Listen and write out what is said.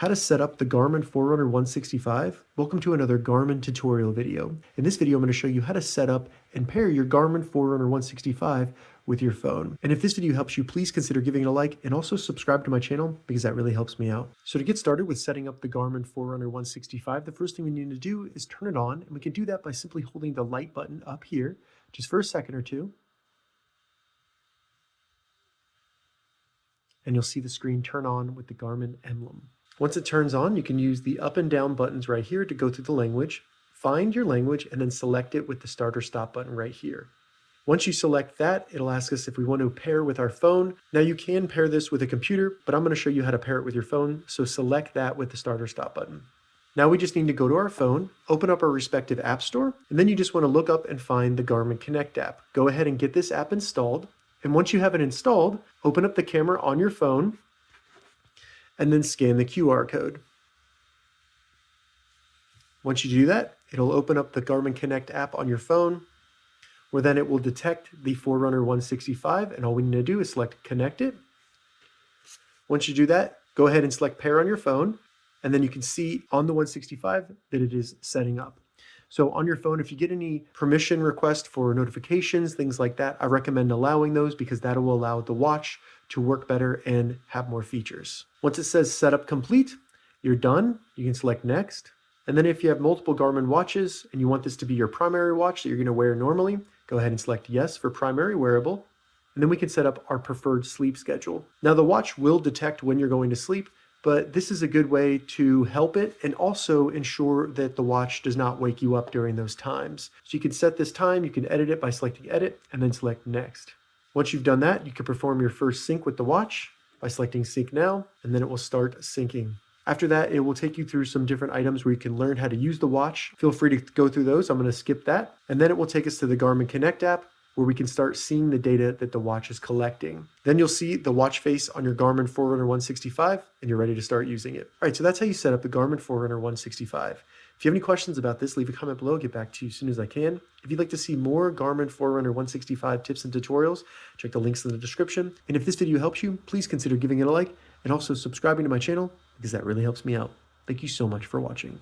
How to set up the Garmin Forerunner 165. Welcome to another Garmin tutorial video. In this video, I'm going to show you how to set up and pair your Garmin Forerunner 165 with your phone. And if this video helps you, please consider giving it a like and also subscribe to my channel because that really helps me out. So to get started with setting up the Garmin Forerunner 165, the first thing we need to do is turn it on, and we can do that by simply holding the light button up here just for a second or two. And you'll see the screen turn on with the Garmin emblem. Once it turns on, you can use the up and down buttons right here to go through the language, find your language, and then select it with the start or stop button right here. Once you select that, it'll ask us if we want to pair with our phone. Now you can pair this with a computer, but I'm going to show you how to pair it with your phone, so select that with the start or stop button. Now we just need to go to our phone, open up our respective app store, and then you just want to look up and find the Garmin Connect app. Go ahead and get this app installed, and once you have it installed, open up the camera on your phone, and then scan the QR code. Once you do that, it'll open up the Garmin Connect app on your phone, where then it will detect the Forerunner 165, and all we need to do is select Connect It. Once you do that, go ahead and select Pair on your phone, and then you can see on the 165 that it is setting up. So on your phone, if you get any permission request for notifications, things like that, I recommend allowing those because that will allow the watch to work better and have more features. Once it says setup complete, you're done. You can select next. And then if you have multiple Garmin watches and you want this to be your primary watch that you're going to wear normally, go ahead and select yes for primary wearable. And then we can set up our preferred sleep schedule. Now the watch will detect when you're going to sleep, but this is a good way to help it and also ensure that the watch does not wake you up during those times. So you can set this time, you can edit it by selecting edit and then select next. Once you've done that, you can perform your first sync with the watch by selecting sync now, and then it will start syncing. After that, it will take you through some different items where you can learn how to use the watch. Feel free to go through those. I'm going to skip that. And then it will take us to the Garmin Connect app, where we can start seeing the data that the watch is collecting. Then you'll see the watch face on your Garmin Forerunner 165, and you're ready to start using it. All right, so that's how you set up the Garmin Forerunner 165. If you have any questions about this, leave a comment below. I'll get back to you as soon as I can. If you'd like to see more Garmin Forerunner 165 tips and tutorials, check the links in the description. And if this video helps you, please consider giving it a like and also subscribing to my channel because that really helps me out. Thank you so much for watching.